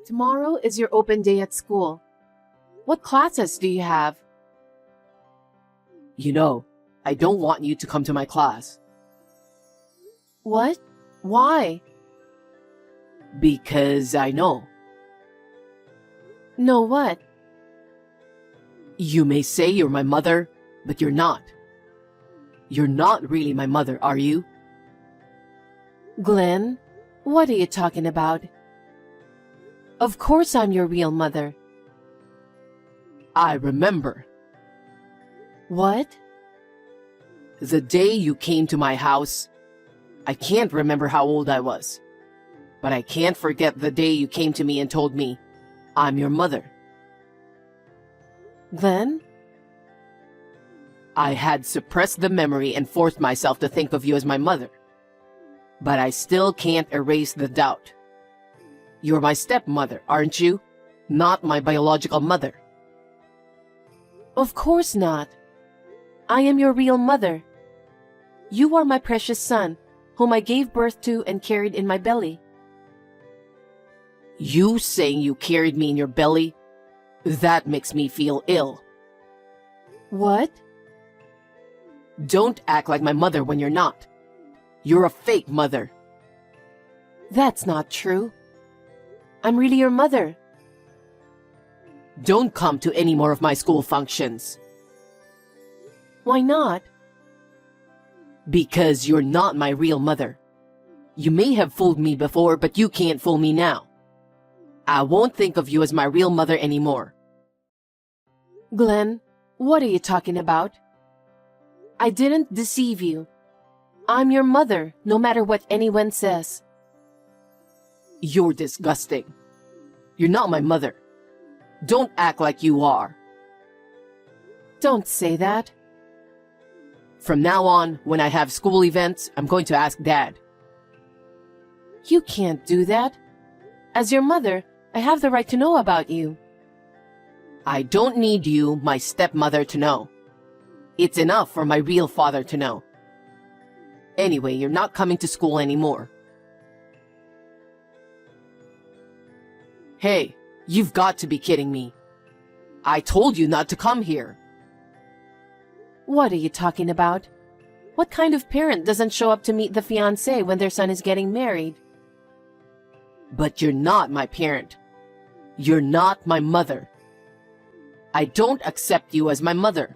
Tomorrow is your open day at school. What classes do you have? You know, I don't want you to come to my class. What? Why? Because I know. No what? You may say you're my mother, but you're not. You're not really my mother, are you? Glenn, what are you talking about? Of course I'm your real mother. I remember. What? The day you came to my house, I can't remember how old I was, but I can't forget the day you came to me and told me, I'm your mother. Then? I had suppressed the memory and forced myself to think of you as my mother. But I still can't erase the doubt. You're my stepmother, aren't you? Not my biological mother. Of course not. I am your real mother. You are my precious son, whom I gave birth to and carried in my belly. You saying you carried me in your belly? That makes me feel ill. What? Don't act like my mother when you're not. You're a fake mother. That's not true. I'm really your mother. Don't come to any more of my school functions. Why not? Because you're not my real mother. You may have fooled me before, but you can't fool me now. I won't think of you as my real mother anymore. Glenn, what are you talking about? I didn't deceive you. I'm your mother, no matter what anyone says. You're disgusting. You're not my mother. Don't act like you are. Don't say that. From now on, when I have school events, I'm going to ask Dad. You can't do that. As your mother, I have the right to know about you. I don't need you, my stepmother, to know. It's enough for my real father to know. Anyway, you're not coming to school anymore. Hey, you've got to be kidding me. I told you not to come here. What are you talking about? What kind of parent doesn't show up to meet the fiancé when their son is getting married? But you're not my parent. You're not my mother. I don't accept you as my mother.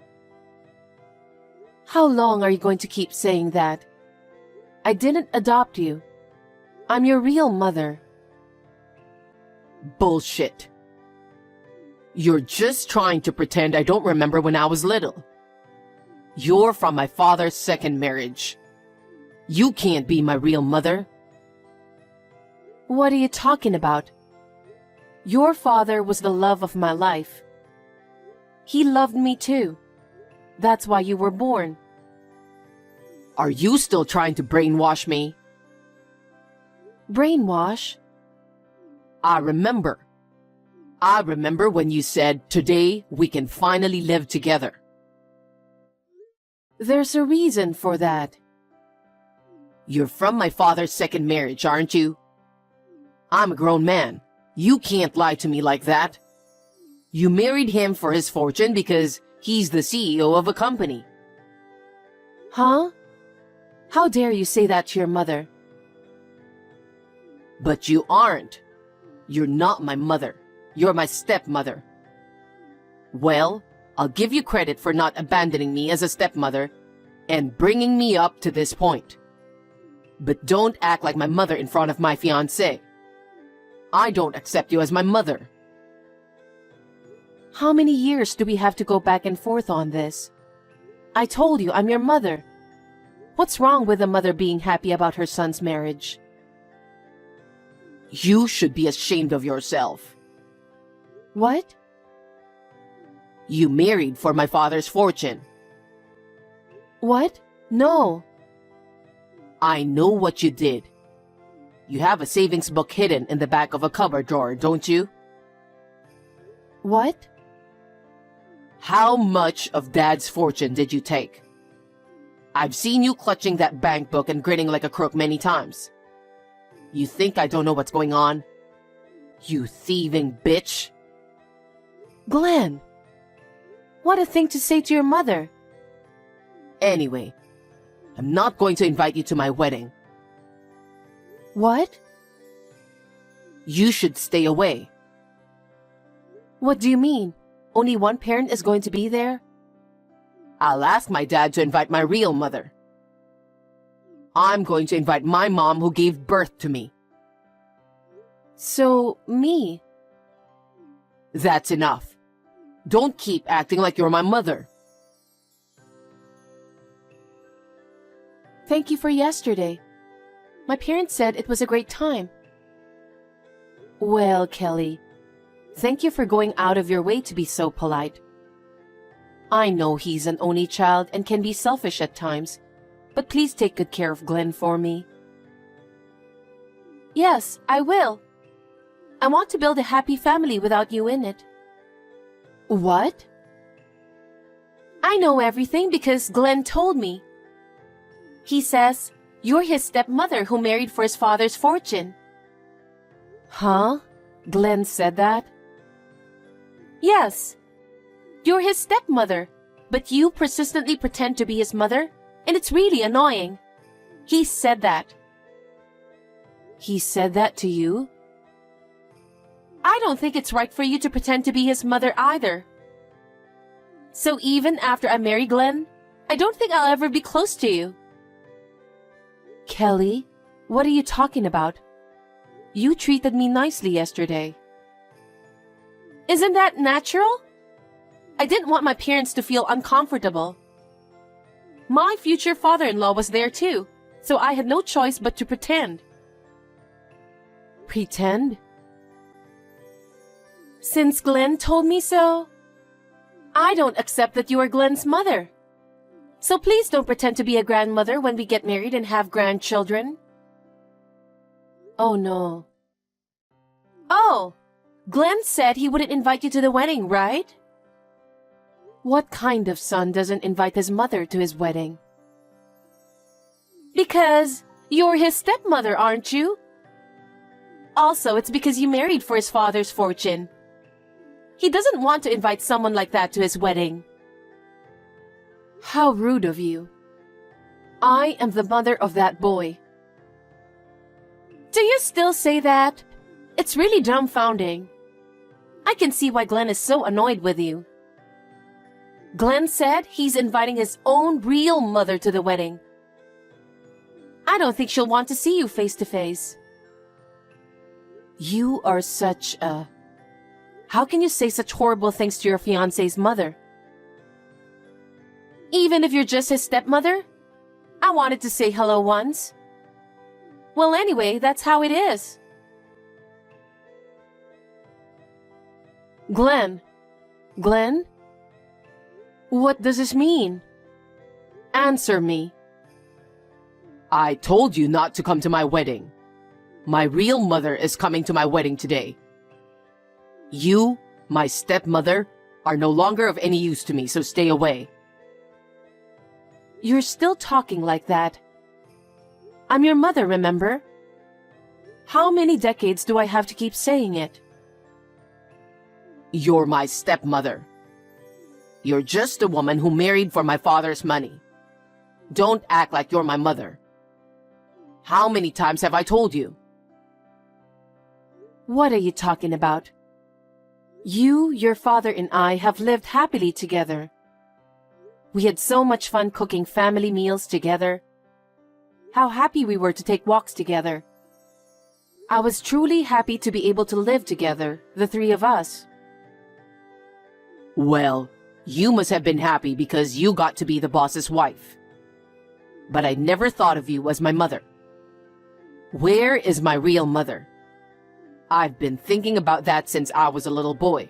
How long are you going to keep saying that? I didn't adopt you. I'm your real mother. Bullshit. You're just trying to pretend I don't remember when I was little. You're from my father's second marriage. You can't be my real mother. What are you talking about? Your father was the love of my life. He loved me too. That's why you were born. Are you still trying to brainwash me? Brainwash? I remember. I remember when you said, today we can finally live together. There's a reason for that. You're from my father's second marriage, aren't you? I'm a grown man. You can't lie to me like that. You married him for his fortune because he's the CEO of a company. Huh? How dare you say that to your mother? But you aren't. You're not my mother. You're my stepmother. Well, I'll give you credit for not abandoning me as a stepmother and bringing me up to this point. But don't act like my mother in front of my fiancé. I don't accept you as my mother. How many years do we have to go back and forth on this? I told you I'm your mother. What's wrong with a mother being happy about her son's marriage? You should be ashamed of yourself. What? You married for my father's fortune. What? No. I know what you did. You have a savings book hidden in the back of a cupboard drawer, don't you? What? How much of Dad's fortune did you take? I've seen you clutching that bank book and grinning like a crook many times. You think I don't know what's going on? You thieving bitch! Glenn! What a thing to say to your mother. Anyway, I'm not going to invite you to my wedding. What? You should stay away. What do you mean? Only one parent is going to be there? I'll ask my dad to invite my real mother. I'm going to invite my mom who gave birth to me. So, me? That's enough. Don't keep acting like you're my mother. Thank you for yesterday. My parents said it was a great time. Well, Kelly, thank you for going out of your way to be so polite. I know he's an only child and can be selfish at times, but please take good care of Glenn for me. Yes, I will. I want to build a happy family without you in it. What? I know everything because Glenn told me. He says you're his stepmother who married for his father's fortune. Huh? Glenn said that? Yes. You're his stepmother, but you persistently pretend to be his mother, and it's really annoying. He said that. He said that to you? I don't think it's right for you to pretend to be his mother either. So even after I marry Glenn, I don't think I'll ever be close to you. Kelly, what are you talking about? You treated me nicely yesterday. Isn't that natural? I didn't want my parents to feel uncomfortable. My future father-in-law was there too, so I had no choice but to pretend. Pretend? Since Glenn told me so, I don't accept that you are Glenn's mother. So please don't pretend to be a grandmother when we get married and have grandchildren. Oh no. Oh, Glenn said he wouldn't invite you to the wedding, right? What kind of son doesn't invite his mother to his wedding? Because you're his stepmother, aren't you? Also, it's because you married for his father's fortune. He doesn't want to invite someone like that to his wedding. How rude of you. I am the mother of that boy. Do you still say that? It's really dumbfounding. I can see why Glenn is so annoyed with you. Glenn said he's inviting his own real mother to the wedding. I don't think she'll want to see you face to face. You are such a... How can you say such horrible things to your fiancé's mother? Even if you're just his stepmother? I wanted to say hello once. Well, anyway, that's how it is. Glenn. Glenn? What does this mean? Answer me. I told you not to come to my wedding. My real mother is coming to my wedding today. You, my stepmother, are no longer of any use to me, so stay away. You're still talking like that. I'm your mother, remember? How many decades do I have to keep saying it? You're my stepmother. You're just a woman who married for my father's money. Don't act like you're my mother. How many times have I told you? What are you talking about? You, your father, and I have lived happily together. We had so much fun cooking family meals together. How happy we were to take walks together. I was truly happy to be able to live together, the three of us. Well, you must have been happy because you got to be the boss's wife. But I never thought of you as my mother. Where is my real mother? I've been thinking about that since I was a little boy.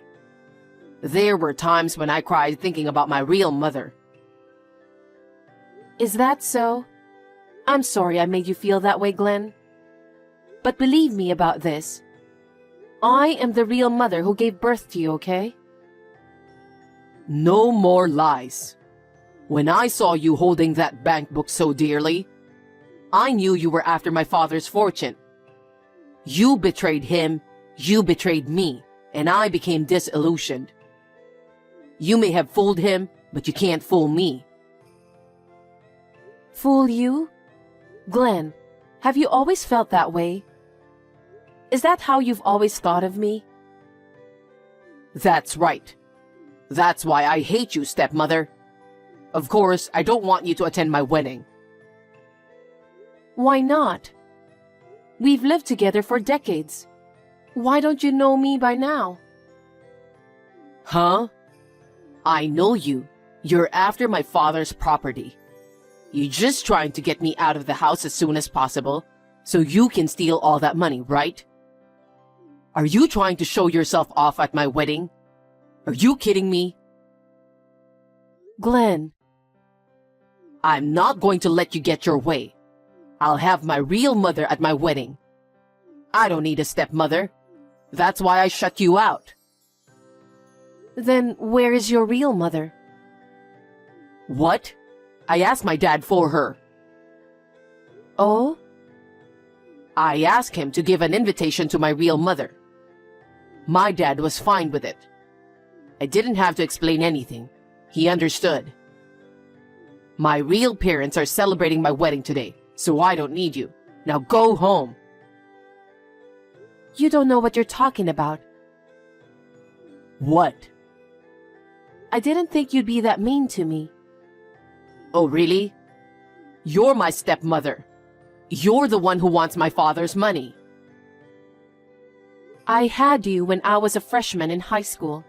There were times when I cried thinking about my real mother. Is that so? I'm sorry I made you feel that way, Glenn. But believe me about this. I am the real mother who gave birth to you, okay? No more lies. When I saw you holding that bank book so dearly, I knew you were after my father's fortune. You betrayed him, You betrayed me, and I became disillusioned. You may have fooled him, but you can't fool me. Fool you? Glenn, have you always felt that way? Is that how you've always thought of me? That's right. That's why I hate you, stepmother. Of course, I don't want you to attend my wedding. Why not? We've lived together for decades. Why don't you know me by now? Huh? I know you. You're after my father's property. You're just trying to get me out of the house as soon as possible, so you can steal all that money, right? Are you trying to show yourself off at my wedding? Are you kidding me? Glenn, I'm not going to let you get your way. I'll have my real mother at my wedding. I don't need a stepmother. That's why I shut you out. then where is your real mother? What? I asked my dad for her. Oh? I asked him to give an invitation to my real mother. My dad was fine with it. I didn't have to explain anything. He understood. My real parents are celebrating my wedding today, so I don't need you. Now go home. You don't know what you're talking about. What? I didn't think you'd be that mean to me. Oh, really? You're my stepmother. You're the one who wants my father's money. I had you when I was a freshman in high school.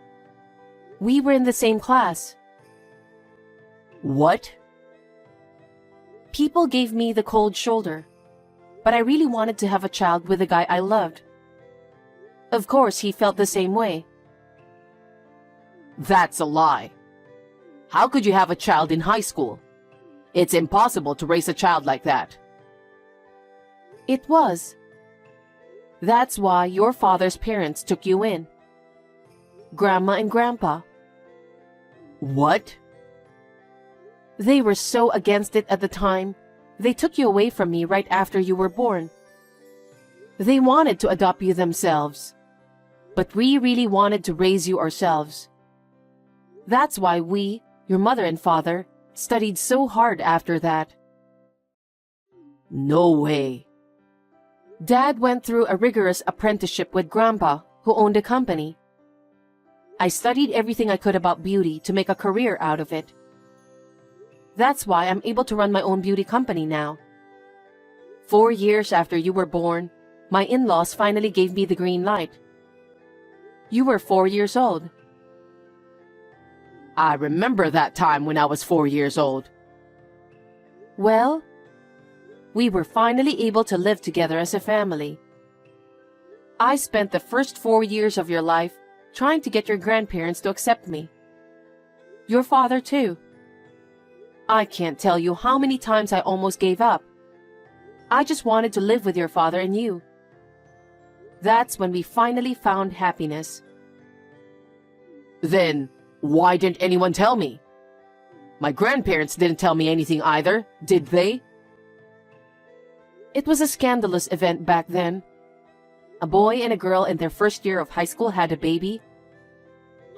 We were in the same class. What? People gave me the cold shoulder, but I really wanted to have a child with the guy I loved. Of course, he felt the same way. That's a lie. How could you have a child in high school? It's impossible to raise a child like that. It was. That's why your father's parents took you in. Grandma and Grandpa. What? They were so against it at the time, they took you away from me right after you were born. They wanted to adopt you themselves, but we really wanted to raise you ourselves. That's why we, your mother and father, studied so hard after that. No way. Dad went through a rigorous apprenticeship with Grandpa, who owned a company. I studied everything I could about beauty to make a career out of it. That's why I'm able to run my own beauty company now. 4 years after you were born, my in-laws finally gave me the green light. You were 4 years old. I remember that time when I was 4 years old. Well, we were finally able to live together as a family. I spent the first 4 years of your life trying to get your grandparents to accept me. Your father, too. I can't tell you how many times I almost gave up. I just wanted to live with your father and you. That's when we finally found happiness. Then, why didn't anyone tell me? My grandparents didn't tell me anything either, did they? It was a scandalous event back then. A boy and a girl in their first year of high school had a baby.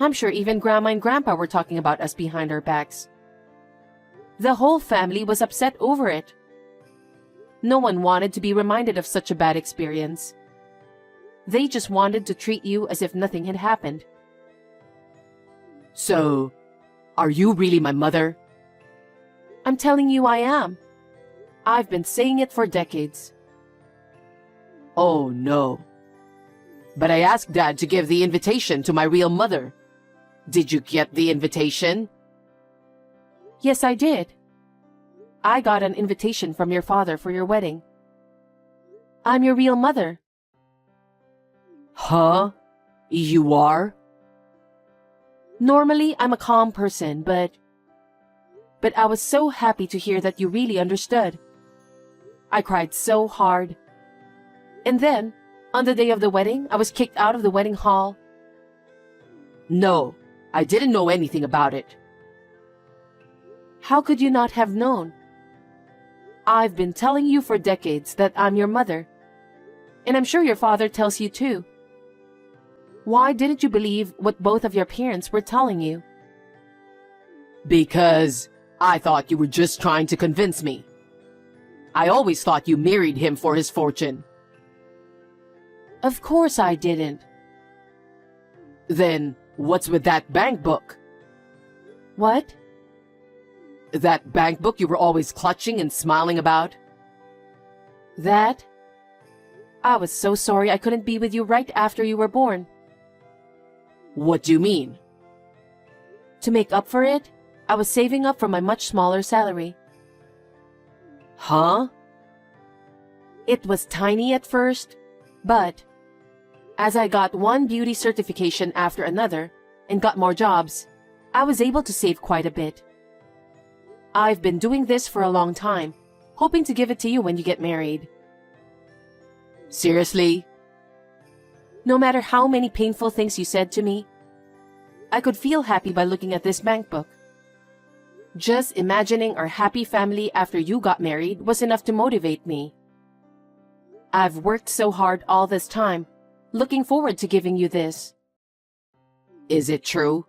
I'm sure even Grandma and Grandpa were talking about us behind our backs. The whole family was upset over it. No one wanted to be reminded of such a bad experience. They just wanted to treat you as if nothing had happened. So, are you really my mother? I'm telling you I am. I've been saying it for decades. Oh no. But I asked Dad to give the invitation to my real mother. Did you get the invitation? Yes, I did. I got an invitation from your father for your wedding. I'm your real mother. Huh? You are? Normally, I'm a calm person, but I was so happy to hear that you really understood. I cried so hard. And then, on the day of the wedding, I was kicked out of the wedding hall. No, I didn't know anything about it. How could you not have known? I've been telling you for decades that I'm your mother. And I'm sure your father tells you too. Why didn't you believe what both of your parents were telling you? Because I thought you were just trying to convince me. I always thought you married him for his fortune. Of course I didn't. Then what's with that bank book? What? That bank book you were always clutching and smiling about? That? I was so sorry I couldn't be with you right after you were born. What do you mean? To make up for it, I was saving up for my much smaller salary. Huh? It was tiny at first, but as I got one beauty certification after another and got more jobs, I was able to save quite a bit. I've been doing this for a long time, hoping to give it to you when you get married. Seriously? No matter how many painful things you said to me, I could feel happy by looking at this bank book. Just imagining our happy family after you got married was enough to motivate me. I've worked so hard all this time, looking forward to giving you this. Is it true?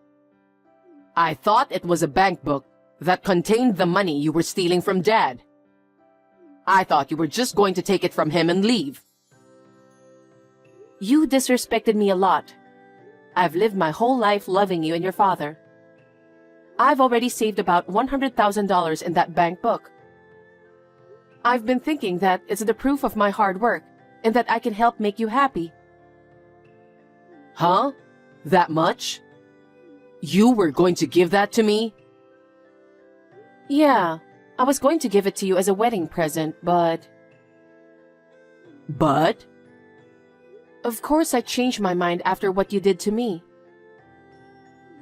I thought it was a bank book that contained the money you were stealing from Dad. I thought you were just going to take it from him and leave. You disrespected me a lot. I've lived my whole life loving you and your father. I've already saved about $100,000 in that bank book. I've been thinking that it's the proof of my hard work and that I can help make you happy. Huh? That much? You were going to give that to me? Yeah, I was going to give it to you as a wedding present, but... But? Of course I changed my mind after what you did to me.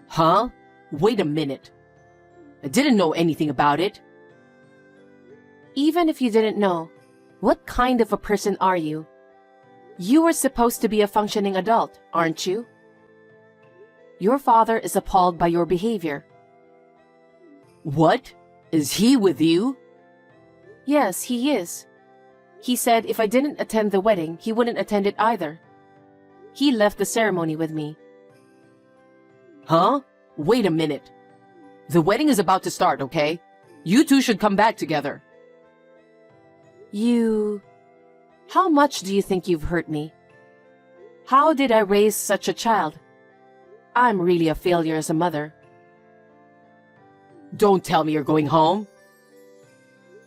Huh? Wait a minute. I didn't know anything about it. Even if you didn't know, what kind of a person are you? You are supposed to be a functioning adult, aren't you? Your father is appalled by your behavior. What? Is he with you? Yes, he is. He said if I didn't attend the wedding, he wouldn't attend it either. He left the ceremony with me. Huh? Wait a minute. The wedding is about to start, okay? You two should come back together. How much do you think you've hurt me? How did I raise such a child? I'm really a failure as a mother. Don't tell me you're going home.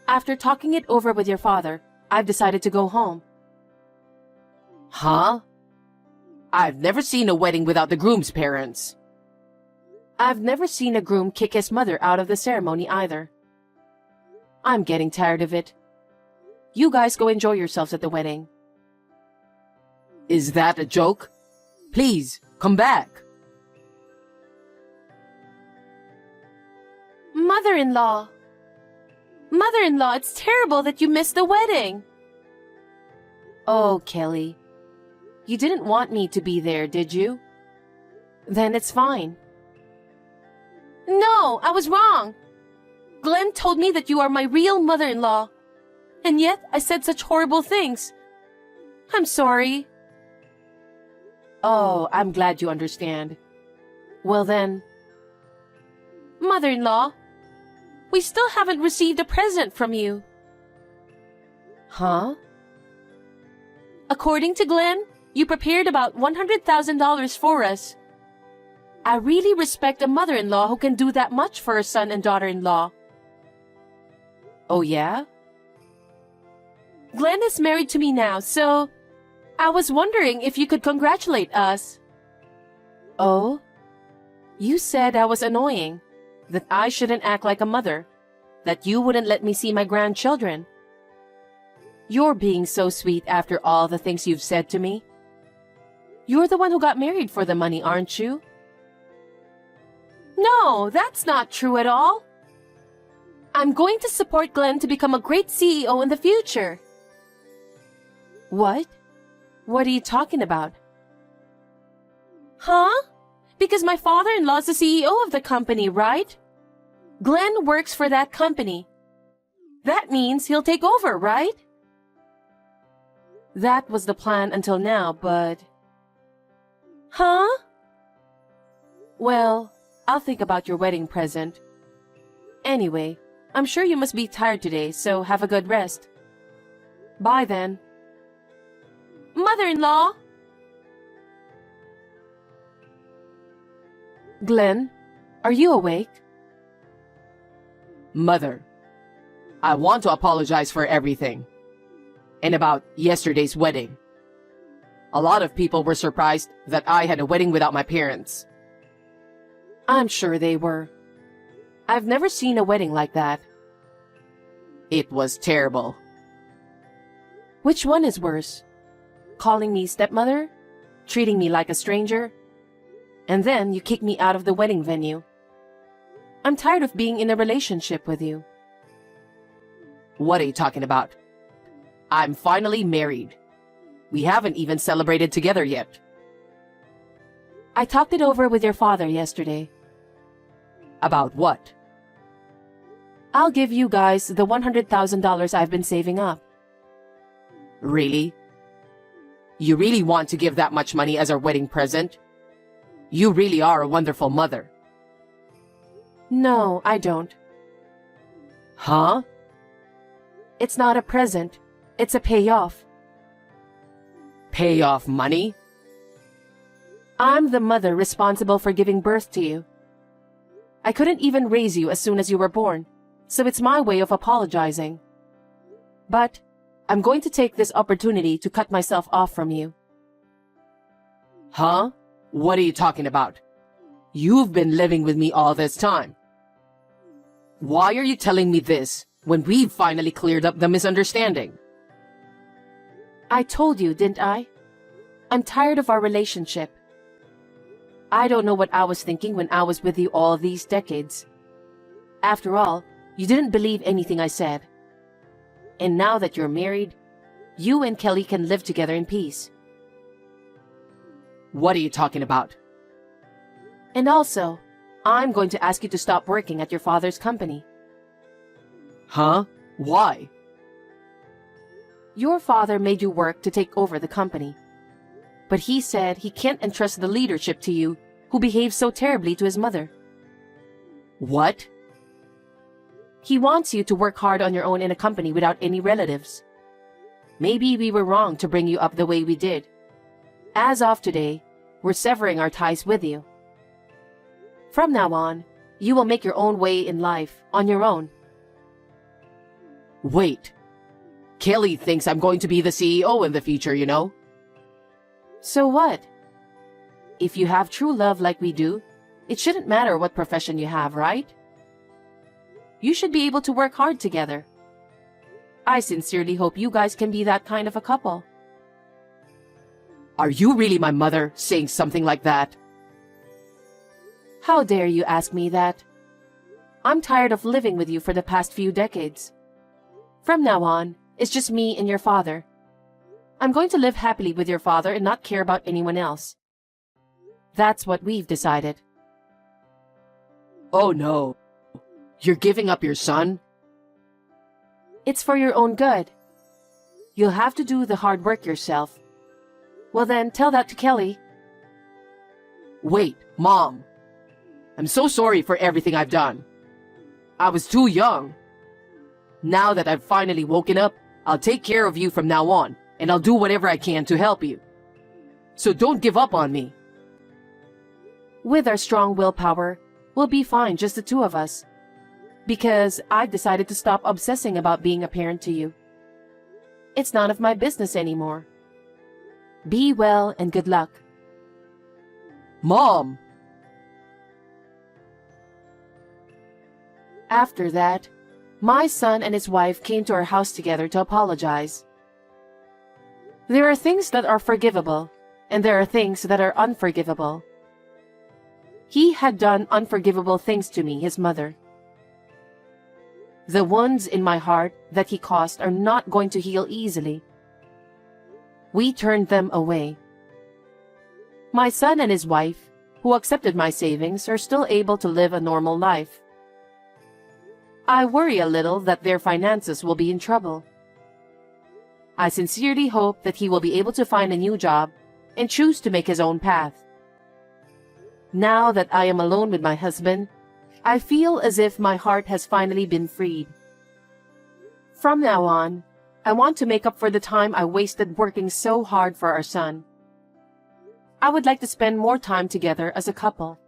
After talking it over with your father, I've decided to go home. Huh? I've never seen a wedding without the groom's parents. I've never seen a groom kick his mother out of the ceremony either. I'm getting tired of it. You guys go enjoy yourselves at the wedding. Is that a joke? Please, come back. Mother-in-law! Mother-in-law, it's terrible that you missed the wedding! Oh, Kelly. You didn't want me to be there, did you? Then it's fine. No, I was wrong. Glenn told me that you are my real mother-in-law. And yet I said such horrible things. I'm sorry. Oh, I'm glad you understand. Well then, mother-in-law, we still haven't received a present from you. Huh? According to Glenn, you prepared about $100,000 for us. I really respect a mother-in-law who can do that much for her son and daughter-in-law. Oh yeah? Glenn is married to me now, so I was wondering if you could congratulate us. Oh? You said I was annoying, that I shouldn't act like a mother, that you wouldn't let me see my grandchildren. You're being so sweet after all the things you've said to me. You're the one who got married for the money, aren't you? No, that's not true at all. I'm going to support Glenn to become a great CEO in the future. What? What are you talking about? Huh? Because my father-in-law is the CEO of the company, right? Glenn works for that company. That means he'll take over, right? That was the plan until now, but... Huh? Well, I'll think about your wedding present. Anyway, I'm sure you must be tired today, so have a good rest. Bye then. Mother-in-law! Glenn, are you awake? Mother, I want to apologize for everything. And about yesterday's wedding. A lot of people were surprised that I had a wedding without my parents. I'm sure they were. I've never seen a wedding like that. It was terrible. Which one is worse? Calling me stepmother? Treating me like a stranger? And then you kick me out of the wedding venue. I'm tired of being in a relationship with you. What are you talking about? I'm finally married. We haven't even celebrated together yet. I talked it over with your father yesterday. About what? I'll give you guys the $100,000 I've been saving up. Really? You really want to give that much money as our wedding present? You really are a wonderful mother. No, I don't. Huh? It's not a present. It's a payoff. Pay off money? I'm the mother responsible for giving birth to you. I couldn't even raise you as soon as you were born, so it's my way of apologizing. But I'm going to take this opportunity to cut myself off from you. Huh? What are you talking about? You've been living with me all this time. Why are you telling me this when we've finally cleared up the misunderstanding? I told you, didn't I? I'm tired of our relationship. I don't know what I was thinking when I was with you all these decades. After all, you didn't believe anything I said. And now that you're married, you and Kelly can live together in peace. What are you talking about? And also, I'm going to ask you to stop working at your father's company. Huh? Why? Your father made you work to take over the company. But he said he can't entrust the leadership to you, who behaves so terribly to his mother. What? He wants you to work hard on your own in a company without any relatives. Maybe we were wrong to bring you up the way we did. As of today, we're severing our ties with you. From now on, you will make your own way in life, on your own. Wait. Kelly thinks I'm going to be the CEO in the future, you know? So what? If you have true love like we do, it shouldn't matter what profession you have, right? You should be able to work hard together. I sincerely hope you guys can be that kind of a couple. Are you really my mother saying something like that? How dare you ask me that? I'm tired of living with you for the past few decades. From now on, it's just me and your father. I'm going to live happily with your father and not care about anyone else. That's what we've decided. Oh no. You're giving up your son? It's for your own good. You'll have to do the hard work yourself. Well then, tell that to Kelly. Wait, Mom. I'm so sorry for everything I've done. I was too young. Now that I've finally woken up, I'll take care of you from now on, and I'll do whatever I can to help you. So don't give up on me. With our strong willpower, we'll be fine, just the two of us. Because I've decided to stop obsessing about being a parent to you. It's none of my business anymore. Be well and good luck. Mom! After that, my son and his wife came to our house together to apologize. There are things that are forgivable, and there are things that are unforgivable. He had done unforgivable things to me, his mother. The wounds in my heart that he caused are not going to heal easily. We turned them away. My son and his wife, who accepted my savings, are still able to live a normal life. I worry a little that their finances will be in trouble. I sincerely hope that he will be able to find a new job and choose to make his own path. Now that I am alone with my husband, I feel as if my heart has finally been freed. From now on, I want to make up for the time I wasted working so hard for our son. I would like to spend more time together as a couple.